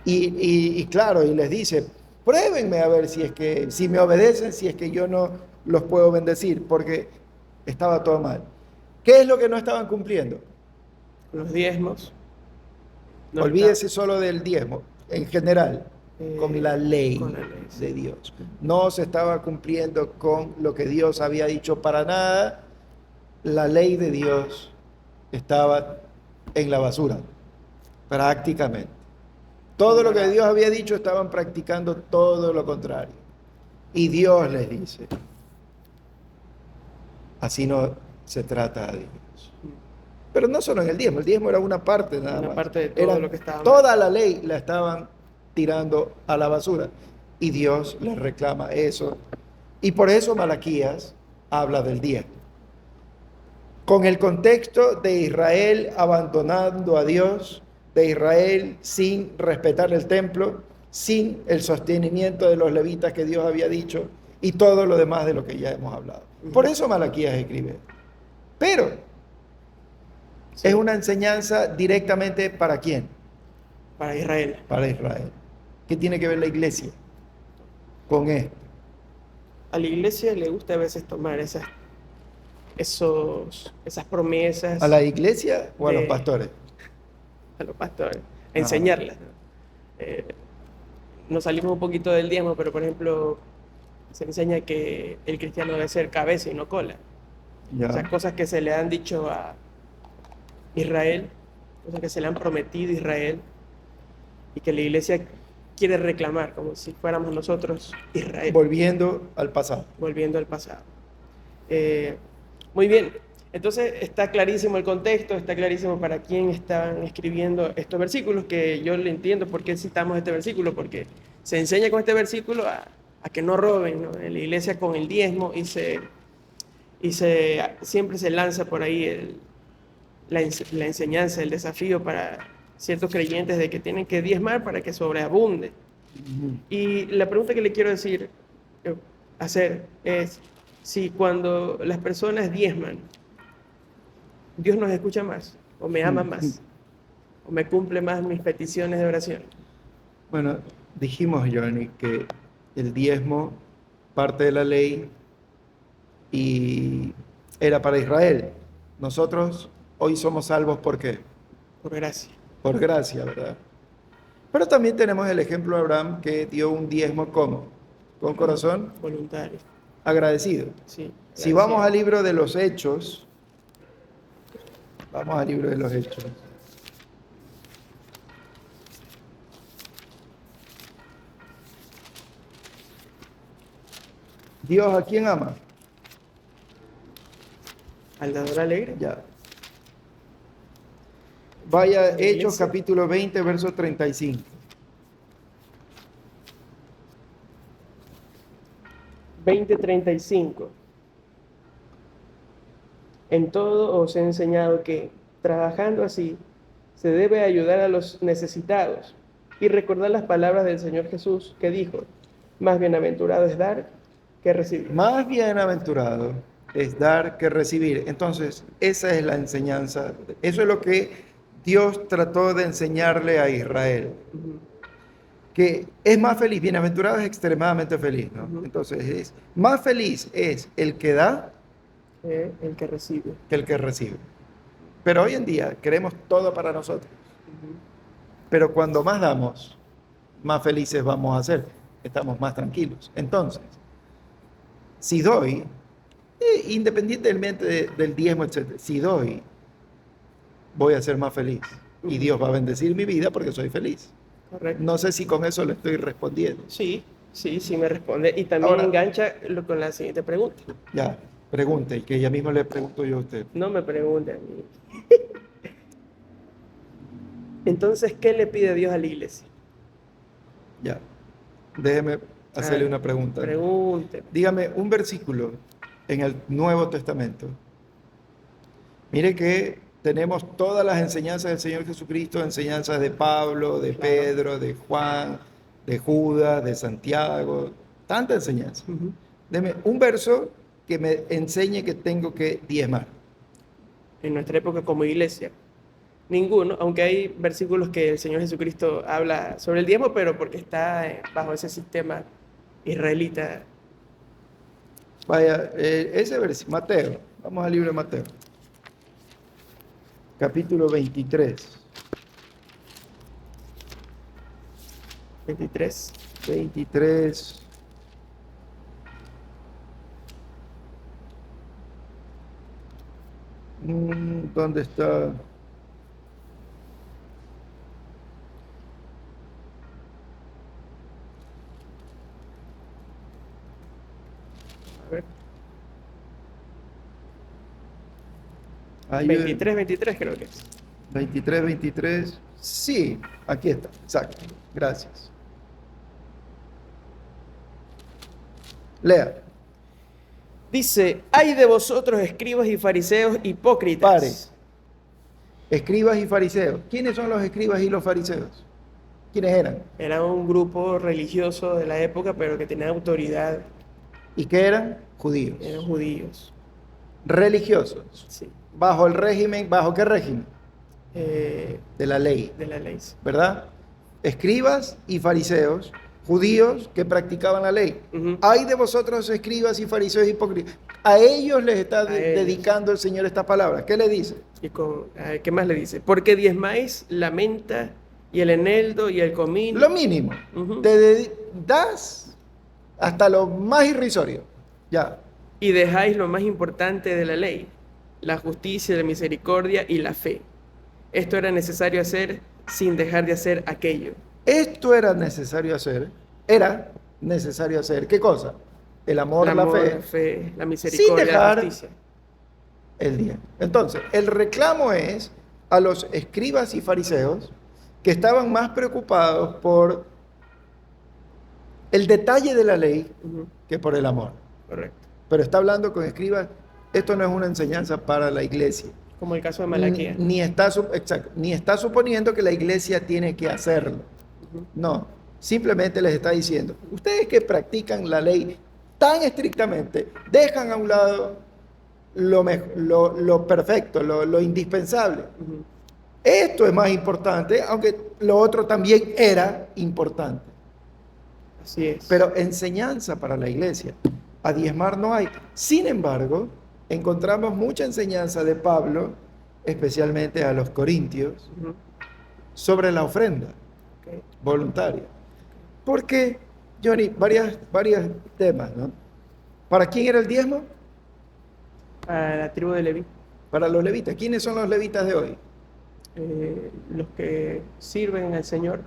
Y claro, y les dice, pruébenme a ver si es que, si me obedecen, si es que yo no los puedo bendecir, porque estaba todo mal. ¿Qué es lo que no estaban cumpliendo? Los diezmos no estaban Olvídese solo del diezmo, en general, con la con la ley ley, sí. de Dios. No se estaba cumpliendo con lo que Dios había dicho para nada. La ley de Dios estaba en la basura, prácticamente. Todo Es lo que verdad. Dios había dicho estaban practicando todo lo contrario. Y Dios les dice, así no se trata a Dios. Pero no solo en el diezmo era una parte nada Una más. parte de todo lo Eran, que estaba mal. toda la ley la estaban tirando a la basura. Y Dios les reclama eso. Y por eso Malaquías habla del diezmo. Con el contexto de Israel abandonando a Dios, de Israel sin respetar el templo, sin el sostenimiento de los levitas que Dios había dicho y todo lo demás de lo que ya hemos hablado. Por Ujú. eso Malaquías escribe. Pero es Sí, una enseñanza directamente para quién? para Israel. Para Israel. ¿Qué tiene que ver la iglesia con esto? A la iglesia le gusta a veces tomar esas ¿A promesas la iglesia o a los de pastores? a los pastores, a Ajá, enseñarlas, ¿no? Eh, nos salimos un poquito del diezmo, pero por ejemplo, se enseña que el cristiano debe ser cabeza y no cola. O sea, ya. cosas que se le han dicho a Israel, cosas que se le han prometido a Israel y que la iglesia quiere reclamar, como si fuéramos nosotros Israel, Volviendo al pasado. volviendo al pasado. Eh, muy bien, entonces está clarísimo el contexto, está clarísimo para quién están escribiendo estos versículos, que yo le entiendo por qué citamos este versículo, porque se enseña con este versículo a que no roben, ¿no? En la iglesia con el diezmo siempre se lanza por ahí la enseñanza, el desafío para ciertos creyentes de que tienen que diezmar para que sobreabunde. Ujú. Y la pregunta que le quiero decir, eh, hacer es si cuando las personas diezman, Dios nos escucha más, o me ama más, o me cumple más mis peticiones de oración. Bueno, dijimos, Johnny, que el diezmo parte de la ley y era para Israel. Nosotros hoy somos salvos ¿por qué? Por gracia, Por gracia, ¿verdad? Pero también tenemos el ejemplo de Abraham que dio un diezmo con corazón voluntario, agradecido. sí, Si vamos agradecido. al libro de los Hechos, vamos al libro de los Hechos. Dios a quién ama. Al dador alegre, Ya. Vaya, la Hechos iglesia, capítulo 20, verso 35. 20:35. En todo os he enseñado que, trabajando así, se debe ayudar a los necesitados y recordar las palabras del Señor Jesús que dijo, más bienaventurado es dar que recibir. Más bienaventurado es dar que recibir. Entonces, esa es la enseñanza. Eso es lo que Dios trató de enseñarle a Israel. Ujú, Que es más feliz, bienaventurado es extremadamente feliz, ¿no? ujú. Entonces, más feliz es el que da El que recibe. que el que recibe. Pero hoy en día queremos todo para nosotros. Ujú. Pero cuando más damos, más felices vamos a ser. Estamos más tranquilos. Entonces, si doy, independientemente del diezmo, etcétera, si doy, voy a ser más feliz. Y Ujú. Dios va a bendecir mi vida porque soy feliz. Correcto. No sé si con eso le estoy respondiendo. Sí, sí, sí me responde. Y también Ahora, engancha con la siguiente pregunta. ya, pregunte, que ya mismo le pregunto yo a usted. No me pregunte a mí. Entonces, ¿qué le pide Dios a la iglesia? Ya, déjeme Ah, hacerle una pregunta. pregúnteme. Dígame un versículo en el Nuevo Testamento. Mire que tenemos todas las enseñanzas del Señor Jesucristo, enseñanzas de Pablo, de Claro. Pedro, de Juan, de Judas, de Santiago, tanta enseñanza. Ujú. Deme un verso que me enseñe que tengo que diezmar. En nuestra época como iglesia. Ninguno, aunque hay versículos que el Señor Jesucristo habla sobre el diezmo, pero porque está bajo ese sistema israelita. Vaya, ese versículo, Mateo, vamos al libro de Mateo, capítulo 23. 23. 23. ¿Dónde está? A ver. Ayúdenme. 23 creo que es. 23. Sí, aquí está, exacto. Gracias. Lea, Dice, ay de vosotros escribas y fariseos hipócritas. pare. Escribas y fariseos. ¿Quiénes son los escribas y los fariseos? ¿Quiénes eran? Era un grupo religioso de la época, pero que tenía autoridad. ¿Y qué eran? Judíos. Eran judíos. Religiosos. Sí. Bajo el régimen, ¿bajo qué régimen? De la ley, De la ley. ¿verdad? Escribas y fariseos, judíos que practicaban la ley. Ujú. Ay de vosotros, escribas y fariseos hipócritas. A ellos les está A ellos. dedicando el Señor estas palabras. ¿Qué le dice? Y ¿qué más le dice? Porque diezmáis la menta y el eneldo y el comino. Lo mínimo. Ujú. Das hasta lo más irrisorio. Ya. Y dejáis lo más importante de la ley, la justicia, la misericordia y la fe. Esto era necesario hacer sin dejar de hacer aquello. Esto era necesario hacer. Era necesario hacer. ¿Qué cosa? El amor, El la amor, fe, la fe, la sin misericordia, la dejar justicia. el día. Entonces, el reclamo es a los escribas y fariseos que estaban más preocupados por el detalle de la ley Ujú. que por el amor. Correcto. Pero está hablando con escribas, esto no es una enseñanza para la iglesia. Como el caso de Malaquía. Exacto, ni está suponiendo que la iglesia tiene que hacerlo. Ujú. No, simplemente les está diciendo, ustedes que practican la ley tan estrictamente, dejan a un lado lo perfecto, lo indispensable. Ujú. Esto es más importante, aunque lo otro también era importante. Así es. Pero enseñanza para la iglesia, a diezmar no hay. Sin embargo, encontramos mucha enseñanza de Pablo, especialmente a los corintios, Ujú. sobre la ofrenda Ok. voluntaria. Porque, Johnny, varios temas, ¿no? ¿Para quién era el diezmo? Para la tribu de Leví, Para los levitas. ¿Quiénes son los levitas de hoy? los que sirven al Señor,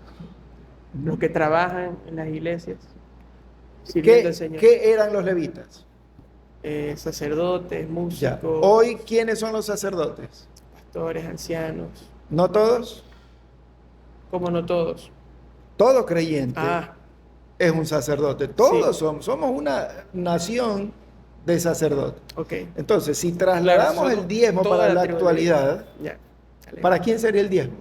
los que trabajan en las iglesias, sirviendo al Señor. ¿Qué eran los levitas? Sacerdotes, Ya. músicos, Hoy, ¿quiénes son los sacerdotes? pastores, ancianos, ¿No todos? como no todos. Todo creyente Ah, es un sacerdote. Todos sí. somos una nación de sacerdotes. Ok. Entonces, si trasladamos Claro, el somos diezmo toda para la tribu de Leví. actualidad, Ya. Dale. ¿para quién sería el diezmo?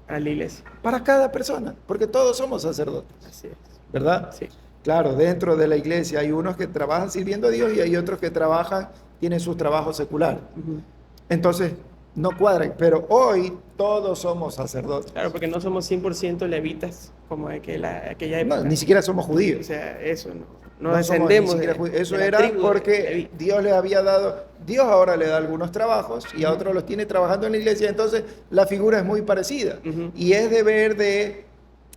A la iglesia. Para cada persona, porque todos somos sacerdotes, Así es. ¿verdad? Sí. Claro, dentro de la iglesia hay unos que trabajan sirviendo a Dios y hay otros que trabajan, tienen sus trabajos seculares. Ujú. Entonces, no cuadran, pero hoy todos somos sacerdotes. Claro, porque no somos 100% levitas como aquella No, época. ni siquiera somos O judíos. sea, eso no. No No somos ni descendemos siquiera de, judíos. Eso de la era tribu de porque Leví. Dios les había dado, Dios ahora le da algunos trabajos y a otros los tiene trabajando en la iglesia, entonces la figura es muy parecida. Ujú. Y es deber de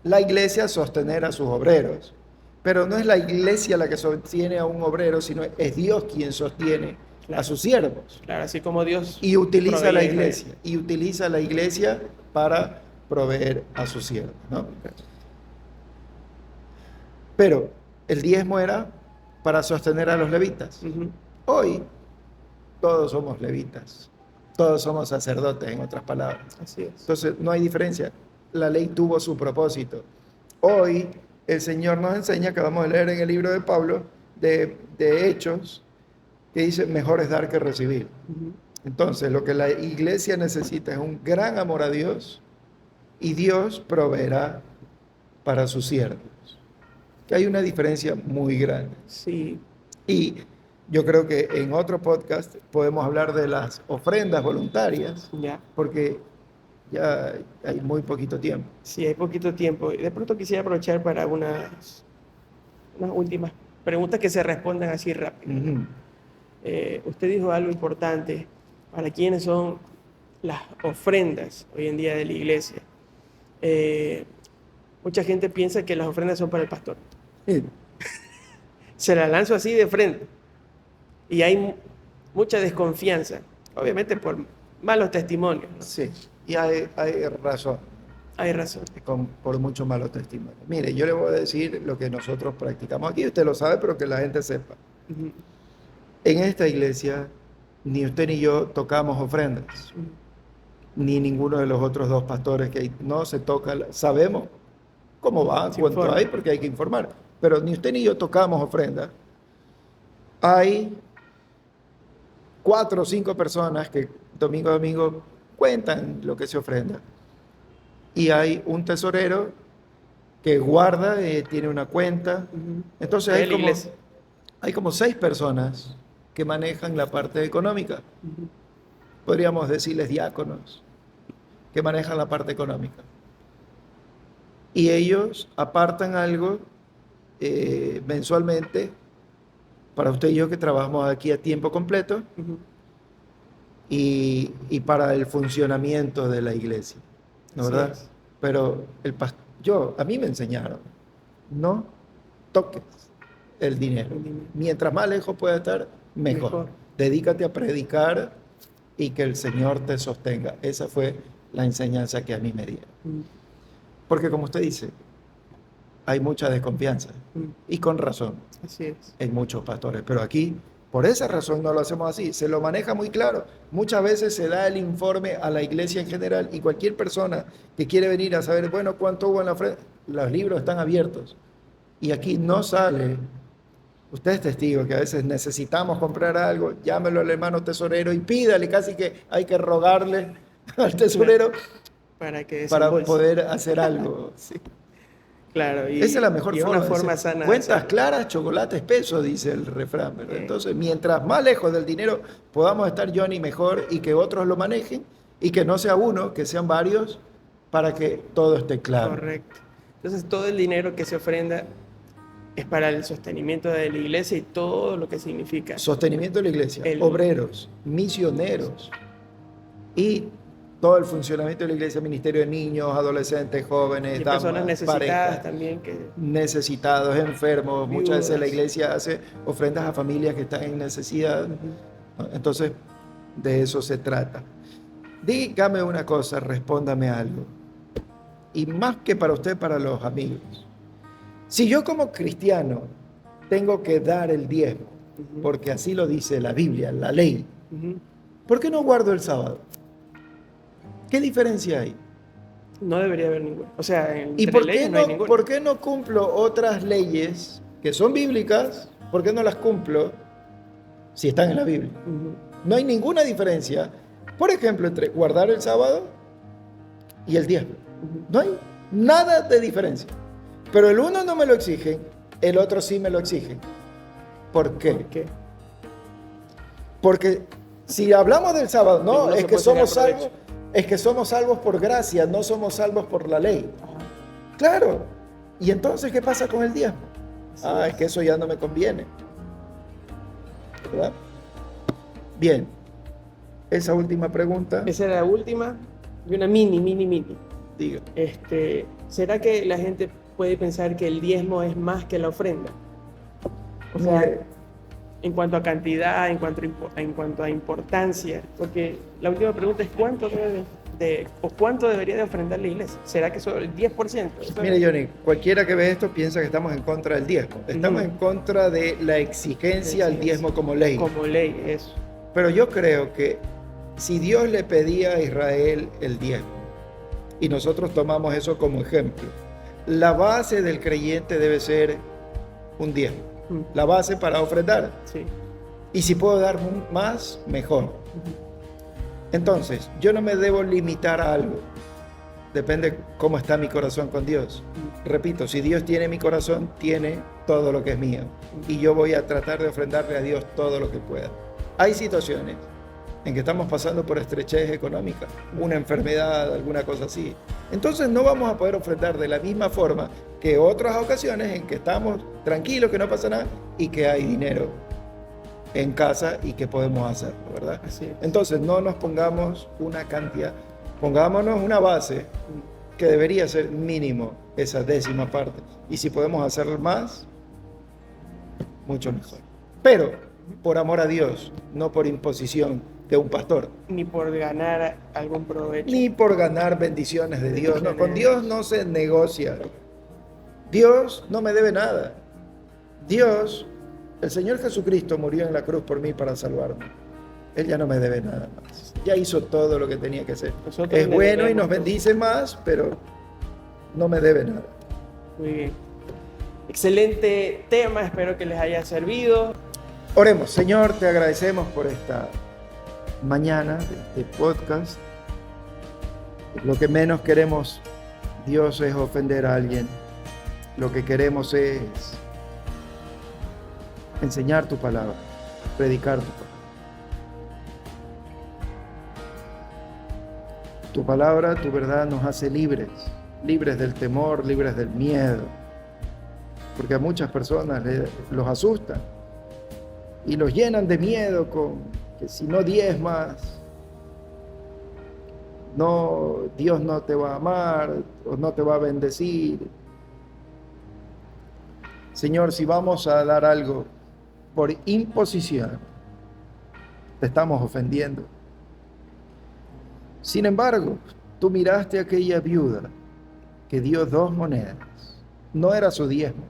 la iglesia sostener a sus obreros. Pero no es la iglesia la que sostiene a un obrero, sino es Dios quien sostiene Claro. a sus siervos. Claro, así como Dios Y utiliza provee la a Israel. iglesia. Y utiliza la iglesia para proveer a sus siervos, ¿no? Pero el diezmo era para sostener a los levitas. Ujú. Hoy todos somos levitas, todos somos sacerdotes, en otras palabras. Así es. Entonces no hay diferencia. La ley tuvo su propósito. Hoy el Señor nos enseña, que vamos a leer en el libro de Pablo, de Hechos, que dice, mejor es dar que recibir. Ujú. Entonces, lo que la iglesia necesita es un gran amor a Dios y Dios proveerá para sus siervos. Que hay una diferencia muy grande. Sí, Y yo creo que en otro podcast podemos hablar de las ofrendas voluntarias, ya. porque ya hay muy poquito tiempo. Sí, hay poquito tiempo. De pronto quisiera aprovechar para unas últimas preguntas que se respondan así rápido. Ujú. Usted dijo algo importante. ¿Para quiénes son las ofrendas hoy en día de la iglesia? Mucha gente piensa que las ofrendas son para el pastor. Se la lanzo así de frente. Y hay mucha desconfianza, obviamente por malos testimonios, ¿no? Sí, y hay razón, Hay razón. por mucho malos testimonios. Mire, yo le voy a decir lo que nosotros practicamos aquí, usted lo sabe, pero que la gente sepa. Ujú, En esta iglesia, ni usted ni yo tocamos ofrendas, ujú. ni ninguno de los otros dos pastores que hay, no se toca, sabemos cómo va, Se cuánto informa. hay, porque hay que informar, pero ni usted ni yo tocamos ofrendas. Hay 4 o 5 personas que domingo a domingo cuentan lo que se ofrenda. Y hay un tesorero que guarda, tiene una cuenta. Ujú. Entonces De la iglesia. hay como 6 personas que manejan la parte económica. Ujú. Podríamos decirles diáconos, que manejan la parte económica. Y ellos apartan algo mensualmente para usted y yo que trabajamos aquí a tiempo completo Ujú. y para el funcionamiento de la iglesia, ¿no Así verdad? es. Pero a mí me enseñaron, no toques el dinero. El dinero. Mientras más lejos pueda estar, mejor. Mejor. Dedícate a predicar y que el Señor te sostenga. Esa fue la enseñanza que a mí me dieron. Ujú. Porque como usted dice, hay mucha desconfianza Ujú. y con razón Así es. en muchos pastores, pero aquí por esa razón no lo hacemos así, se lo maneja muy claro. Muchas veces se da el informe a la iglesia en general y cualquier persona que quiere venir a saber, bueno, cuánto hubo en la ofrenda, los libros están abiertos y aquí no sale. Usted es testigo que a veces necesitamos comprar algo, llámelo al hermano tesorero y pídale, casi que hay que rogarle al tesorero Para que para desembolse. poder hacer algo. Sí. Claro, y, Esa es la mejor y forma. una forma de hacer. sana de Cuentas hacerlo. claras, chocolate espeso, dice el refrán, ¿verdad? Sí. Entonces, mientras más lejos del dinero podamos estar Johnny mejor y que otros lo manejen y que no sea uno, que sean varios, para que todo esté claro. Correcto. Entonces, todo el dinero que se ofrenda es para el sostenimiento de la iglesia y todo lo que significa. Sostenimiento de la iglesia, El- obreros, misioneros y todo el funcionamiento de la iglesia, ministerio de niños, adolescentes, jóvenes, Y damas, personas necesitadas parejas, también que necesitados, enfermos. Muchas veces la viudas. iglesia hace ofrendas a familias que están en necesidad. Ujú. ¿No? Entonces, de eso se trata. Dígame una cosa, respóndame algo. Y más que para usted, para los amigos. Si yo como cristiano tengo que dar el diezmo, Ujú. porque así lo dice la Biblia, la ley, Ujú. ¿por qué no guardo el sábado? ¿Qué diferencia hay? No debería haber ninguna. O sea, ¿Y entre por leyes qué no hay no, ninguna. por qué no cumplo otras leyes que son bíblicas? ¿Por qué no las cumplo si están en la Biblia? Ujú. No hay ninguna diferencia, por ejemplo, entre guardar el sábado y el diezmo. Ujú. No hay nada de diferencia. Pero el uno no me lo exige, el otro sí me lo exige. ¿Por qué? ¿Por qué? Porque si hablamos del sábado, no, Ninguno es se que puede sacar somos salvos, provecho. es que somos salvos por gracia, no somos salvos por la ley. Ajá. Claro. ¿Y entonces qué pasa con el diezmo? Así Ah, es que eso ya no me conviene. ¿Verdad? Bien. Esa última pregunta, Esa era la última y una mini. diga. ¿Será que la gente puede pensar que el diezmo es más que la ofrenda? O sea, Mire, en cuanto a cantidad, en cuanto a importancia, porque la última pregunta es cuánto debería de ofrendar la iglesia. ¿Será que solo el 10%? mire, Johnny, cualquiera que ve esto piensa que estamos en contra del diezmo. Estamos Ujú. en contra de la exigencia al diezmo como ley. Como ley, eso. Pero yo creo que si Dios le pedía a Israel el diezmo, y nosotros tomamos eso como ejemplo, la base del creyente debe ser un diezmo. Mm. La base para ofrendar. Sí. Y si puedo dar más, mejor. Ujú. Entonces, yo no me debo limitar a algo. Depende cómo está mi corazón con Dios. Repito, si Dios tiene mi corazón, tiene todo lo que es mío. Y yo voy a tratar de ofrendarle a Dios todo lo que pueda. Hay situaciones en que estamos pasando por estrechez económica, una enfermedad, alguna cosa así. Entonces no vamos a poder ofrendar de la misma forma que otras ocasiones en que estamos tranquilos, que no pasa nada y que hay dinero en casa y que podemos hacerlo, ¿verdad? Así es. Entonces no nos pongamos una cantidad, pongámonos una base que debería ser mínimo esa décima parte. Y si podemos hacer más, mucho mejor. Pero por amor a Dios, no por imposición de un pastor, Ni por ganar algún provecho. ni por ganar bendiciones de Dios. No, con Bendiciones. Dios no se negocia. Dios no me debe nada. Dios, el Señor Jesucristo murió en la cruz por mí para salvarme. Él ya no me debe nada más. Ya hizo todo lo que tenía que hacer. Nosotros Es le bueno y debemos nos bendice más, pero no me debe nada. Muy bien. Excelente tema, espero que les haya servido. Oremos. Señor, te agradecemos por esta mañana de este podcast. Lo que menos queremos, Dios, es ofender a alguien. Lo que queremos es enseñar tu palabra, predicar tu palabra. Tu palabra, tu verdad nos hace libres, libres del temor, libres del miedo. Porque a muchas personas los asustan y los llenan de miedo con que si no diezmas, no, Dios no te va a amar o no te va a bendecir. Señor, si vamos a dar algo por imposición, te estamos ofendiendo. Sin embargo, tú miraste a aquella viuda que dio 2 monedas. No era su diezmo,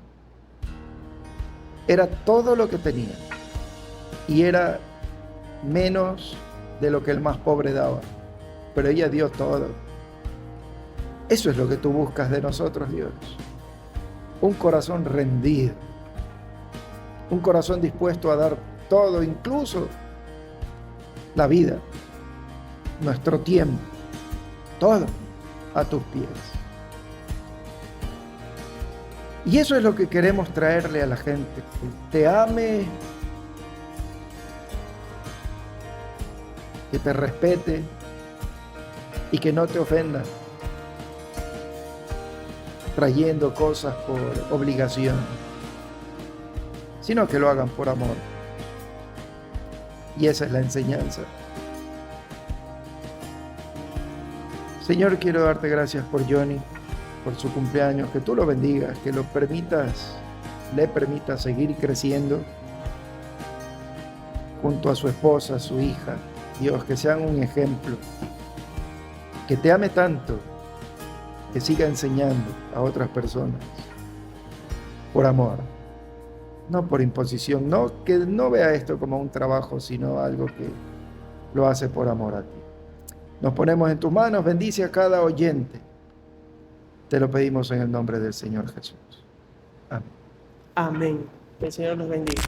era todo lo que tenía. Y era menos de lo que el más pobre daba. Pero ella dio todo. Eso es lo que tú buscas de nosotros, Dios. Un corazón rendido. Un corazón dispuesto a dar todo, incluso la vida, nuestro tiempo, todo a tus pies. Y eso es lo que queremos traerle a la gente, que te ame, que te respete y que no te ofenda, trayendo cosas por obligación, sino que lo hagan por amor. Y esa es la enseñanza. Señor, quiero darte gracias por Johnny, por su cumpleaños, que tú lo bendigas, que lo permitas, le permitas seguir creciendo junto a su esposa, su hija. Dios, que sean un ejemplo, que te ame tanto, que siga enseñando a otras personas por amor, no por imposición, no que no vea esto como un trabajo, sino algo que lo hace por amor a ti. Nos ponemos en tus manos, bendice a cada oyente. Te lo pedimos en el nombre del Señor Jesús. Amén. Amén. Que el Señor los bendiga.